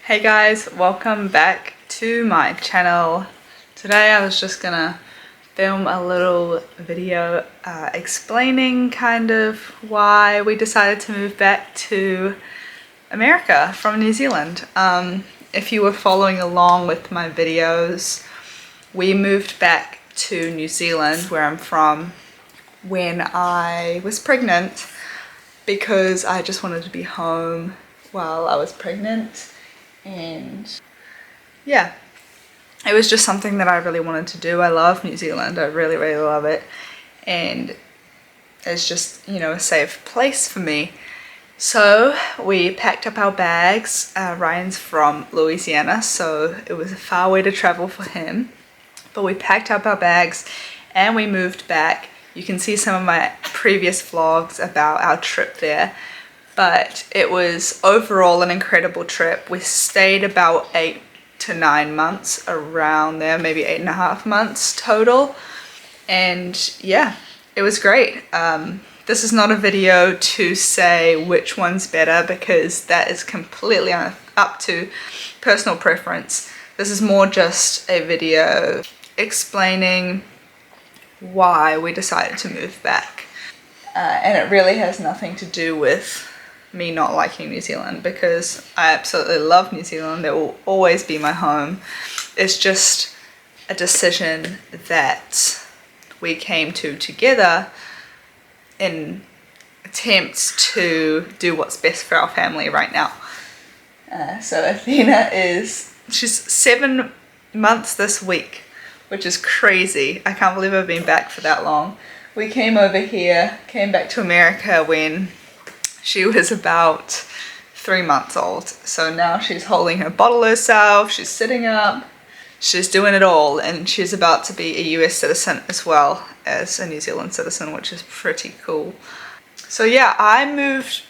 Hey guys, welcome back to my channel. Today I was just gonna film a little video explaining kind of why we decided to move back to America from New Zealand. If you were following along with my videos, we moved back to New Zealand, where I'm from, when I was pregnant because I just wanted to be home while I was pregnant. And yeah, it was just something that I really wanted to do. I love New Zealand. I really love it, and it's just, you know, a safe place for me. So we packed up our bags. Ryan's from Louisiana, so it was a far way to travel for him, but we packed up our bags and we moved back. You can see some of my previous vlogs about our trip there. But it was overall an incredible trip. We stayed about 8 to 9 months, around there, maybe 8.5 months total. And yeah, it was great. This is not a video to say which one's better, because that is completely up to personal preference. This is more just a video explaining why we decided to move back. And it really has nothing to do with me not liking New Zealand, because I absolutely love New Zealand. It will always be my home. It's just a decision that we came to together in attempts to do what's best for our family right now. So Athena she's 7 months this week, which is crazy. I can't believe I've been back for that long. We came back to America when she was about 3 months old. So now she's holding her bottle herself, she's sitting up, she's doing it all, and she's about to be a US citizen as well as a New Zealand citizen, which is pretty cool. So yeah, I moved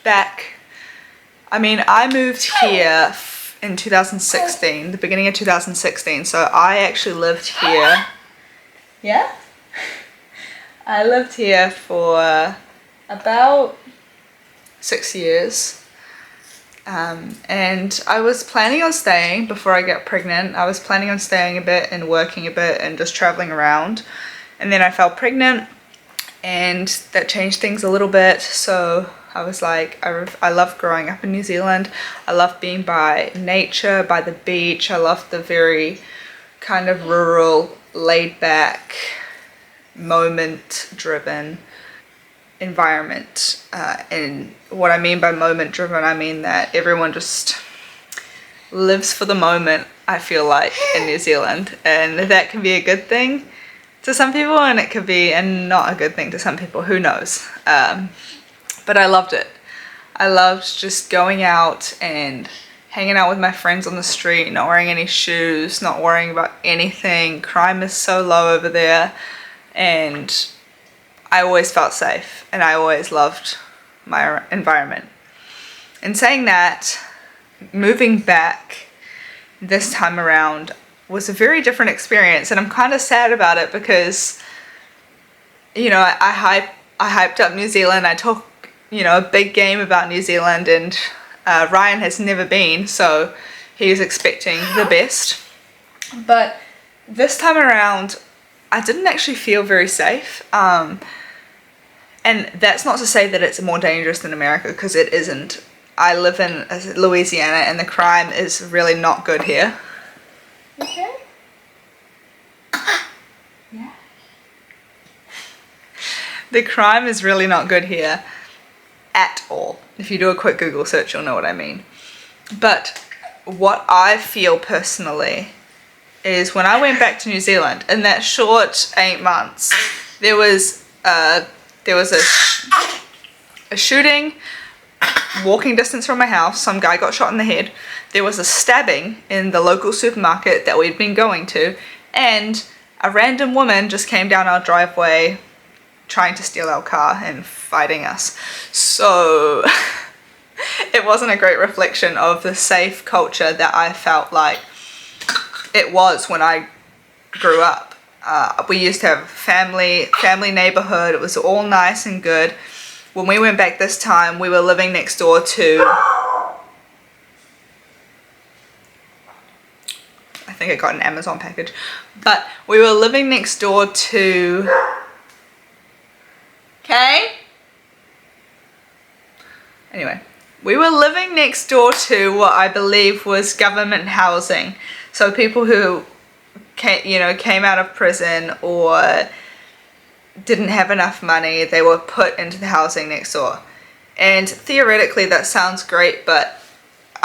here in 2016, the beginning of 2016. So I actually lived here. Yeah? I lived here for about 6 years, and I was planning on staying before I got pregnant. I was planning on staying a bit and working a bit and just traveling around, and then I fell pregnant, and that changed things a little bit. So I was like, I love growing up in New Zealand. I love being by nature, by the beach. I love the very kind of rural, laid back, moment driven environment. And what I mean by moment driven, I mean that everyone just lives for the moment, I feel like, in New Zealand, and that can be a good thing to some people and it could be not a good thing to some people, who knows. But I loved it. I loved just going out and hanging out with my friends on the street, not wearing any shoes, not worrying about anything. Crime is so low over there, and I always felt safe, and I always loved my environment. In saying that, moving back this time around was a very different experience, and I'm kind of sad about it because, you know, I hyped up New Zealand. I talk, you know, a big game about New Zealand, and Ryan has never been, so he was expecting the best. But this time around, I didn't actually feel very safe. And that's not to say that it's more dangerous than America, because it isn't. I live in Louisiana, and the crime is really not good here. Okay? Yeah. The crime is really not good here at all. If you do a quick Google search, you'll know what I mean. But what I feel personally is, when I went back to New Zealand, in that short 8 months, there was a shooting walking distance from my house. Some guy got shot in the head. There was a stabbing in the local supermarket that we'd been going to, and a random woman just came down our driveway trying to steal our car and fighting us. So it wasn't a great reflection of the safe culture that I felt like it was when I grew up. We used to have family neighborhood. It was all nice and good. When we went back this time, we were living next door to think I got an Amazon package. But we were living next door to... Okay? Anyway, we were living next door to what I believe was government housing. So people who came out of prison or didn't have enough money, they were put into the housing next door. And theoretically that sounds great, but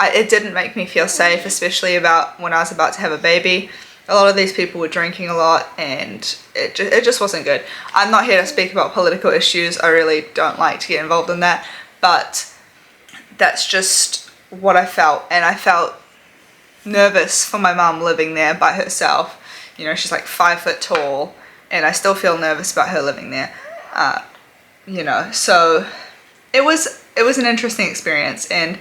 it didn't make me feel safe, especially about when I was about to have a baby. A lot of these people were drinking a lot and it just wasn't good. I'm not here to speak about political issues. I really don't like to get involved in that, but that's just what I felt. And I felt nervous for my mum living there by herself. You know, she's like 5 foot tall, and I still feel nervous about her living there. You know, so it was an interesting experience, and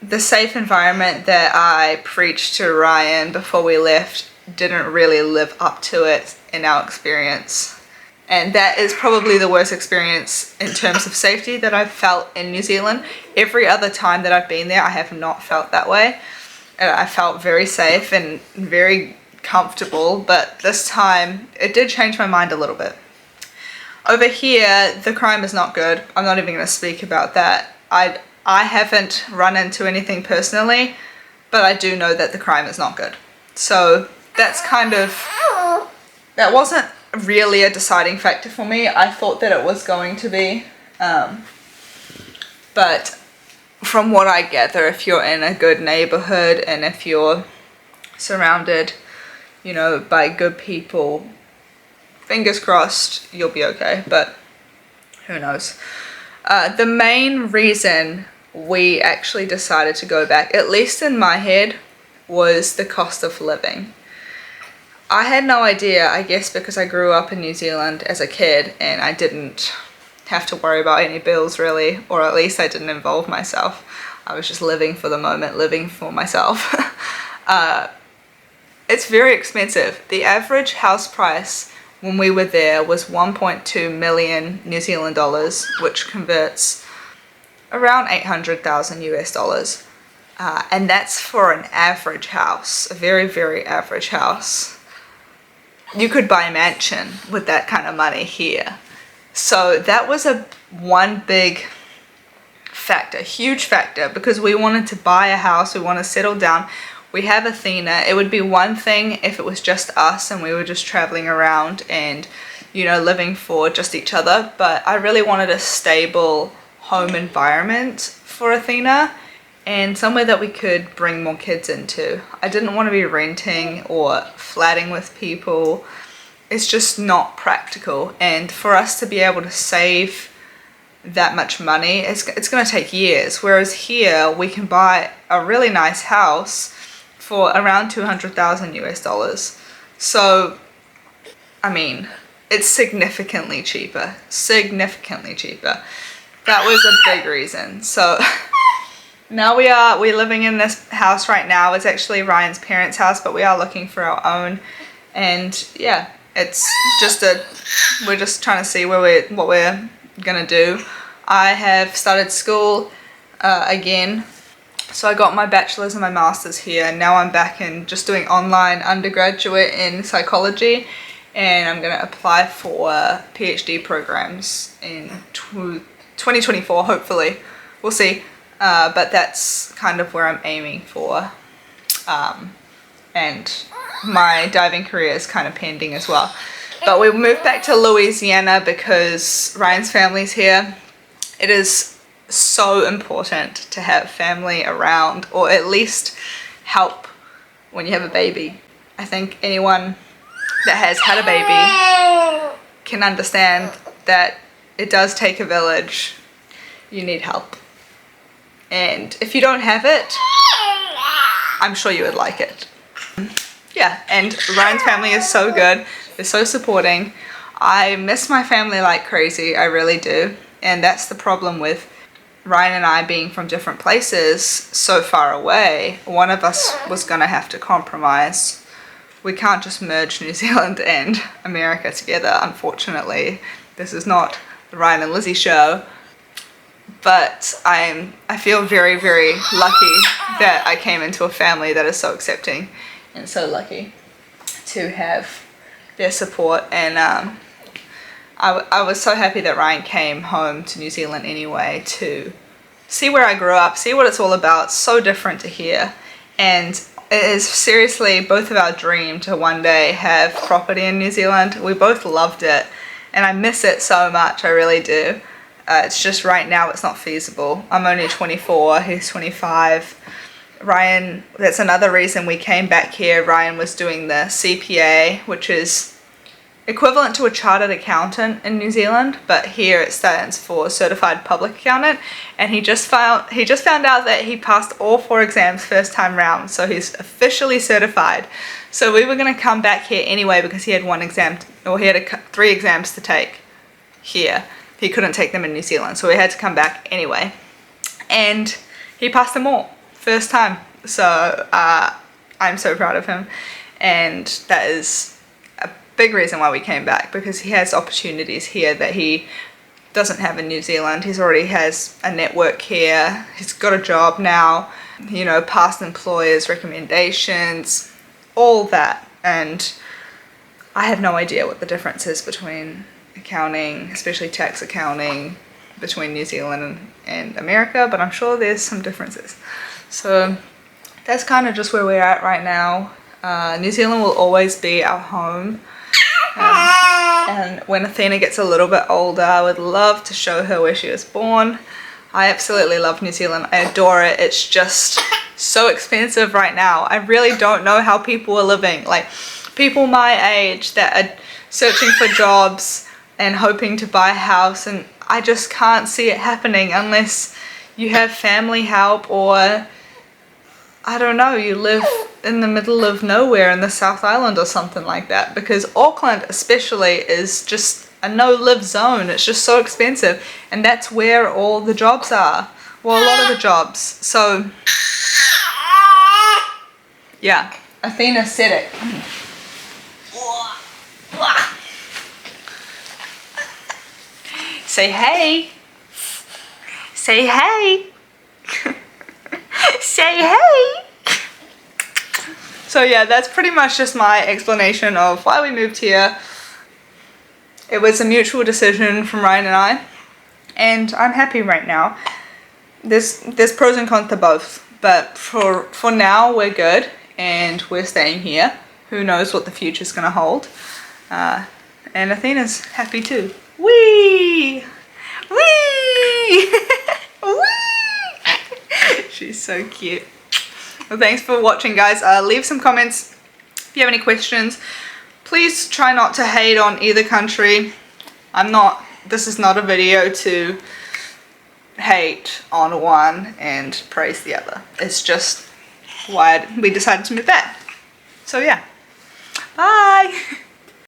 the safe environment that I preached to Ryan before we left didn't really live up to it in our experience. And that is probably the worst experience in terms of safety that I've felt in New Zealand. Every other time that I've been there, I have not felt that way. And I felt very safe and very comfortable, but this time it did change my mind a little bit. Over here, the crime is not good. I'm not even going to speak about that. I haven't run into anything personally, but I do know that the crime is not good. So that's that wasn't really a deciding factor for me. I thought that it was going to be, but from what I gather, if you're in a good neighborhood and if you're surrounded, you know, by good people, fingers crossed you'll be okay, but who knows. The main reason we actually decided to go back, at least in my head, was the cost of living. I had no idea, I guess because I grew up in New Zealand as a kid and I didn't have to worry about any bills really, or at least I didn't involve myself. I was just living for the moment, living for myself. It's very expensive. The average house price when we were there was 1.2 million New Zealand dollars, which converts around 800,000 US dollars. And that's for an average house, a very, very average house. You could buy a mansion with that kind of money here. So that was one big factor, huge factor, because we wanted to buy a house, we want to settle down. We have Athena. It would be one thing if it was just us and we were just traveling around and, you know, living for just each other, but I really wanted a stable home environment for Athena and somewhere that we could bring more kids into. I didn't want to be renting or flatting with people. It's just not practical, and for us to be able to save that much money, it's going to take years, whereas here we can buy a really nice house for around 200,000 US dollars. So I mean, it's significantly cheaper. That was a big reason. So now we're living in this house right now. It's actually Ryan's parents' house, but we are looking for our own. And yeah, it's just we're just trying to see what we're gonna do. I have started school again. So I got my bachelor's and my master's here, and now I'm back in just doing online undergraduate in psychology, and I'm gonna apply for PhD programs in 2024, hopefully. We'll see. But that's kind of where I'm aiming for. And my diving career is kind of pending as well. But we moved back to Louisiana because Ryan's family's here. It is so important to have family around, or at least help when you have a baby. I think anyone that has had a baby can understand that it does take a village. You need help. And if you don't have it, I'm sure you would like it. Yeah, and Ryan's family is so good. They're so supporting. I miss my family like crazy, I really do. And that's the problem with Ryan and I being from different places so far away. One of us was gonna have to compromise. We can't just merge New Zealand and America together, unfortunately. This is not the Ryan and Lizzie show. But I feel very, very lucky that I came into a family that is so accepting and so lucky to have their support. And I was so happy that Ryan came home to New Zealand anyway to see where I grew up, see what it's all about. So different to here, and it is seriously both of our dream to one day have property in New Zealand. We both loved it, and I miss it so much, I really do. It's just right now it's not feasible. I'm only 24, he's 25. Ryan, that's another reason we came back here. Ryan was doing the CPA, which is equivalent to a chartered accountant in New Zealand, but here it stands for Certified Public Accountant, and he just found out that he passed all 4 exams first time round, so he's officially certified. So we were going to come back here anyway because he had 1 exam, or he had 3 exams to take here. He couldn't take them in New Zealand, so we had to come back anyway, and he passed them all first time. So I'm so proud of him, and that is big reason why we came back, because he has opportunities here that he doesn't have in New Zealand. He's already has a network here, he's got a job now, you know, past employers, recommendations, all that. And I have no idea what the difference is between accounting, especially tax accounting, between New Zealand and America, but I'm sure there's some differences. So that's kind of just where we're at right now. New Zealand will always be our home. And when Athena gets a little bit older, I would love to show her where she was born. I absolutely love New Zealand. I adore it. It's just so expensive right now. I really don't know how people are living. Like, people my age that are searching for jobs and hoping to buy a house, and I just can't see it happening unless you have family help, or I don't know, you live in the middle of nowhere in the South Island or something like that, because Auckland especially is just a no-live zone. It's just so expensive, and that's where all the jobs are. Well, a lot of the jobs. So yeah, Athena said it. Say hey. Say hey. Say hey. So yeah, that's pretty much just my explanation of why we moved here. It was a mutual decision from Ryan and I, and I'm happy right now. There's pros and cons to both, but for now we're good and we're staying here. Who knows what the future's gonna hold. And Athena's happy too. Whee! Whee! Whee! She's so cute. Well, thanks for watching, guys. Leave some comments if you have any questions. Please try not to hate on either country. This is not a video to hate on one and praise the other. It's just why we decided to move back. So yeah, bye!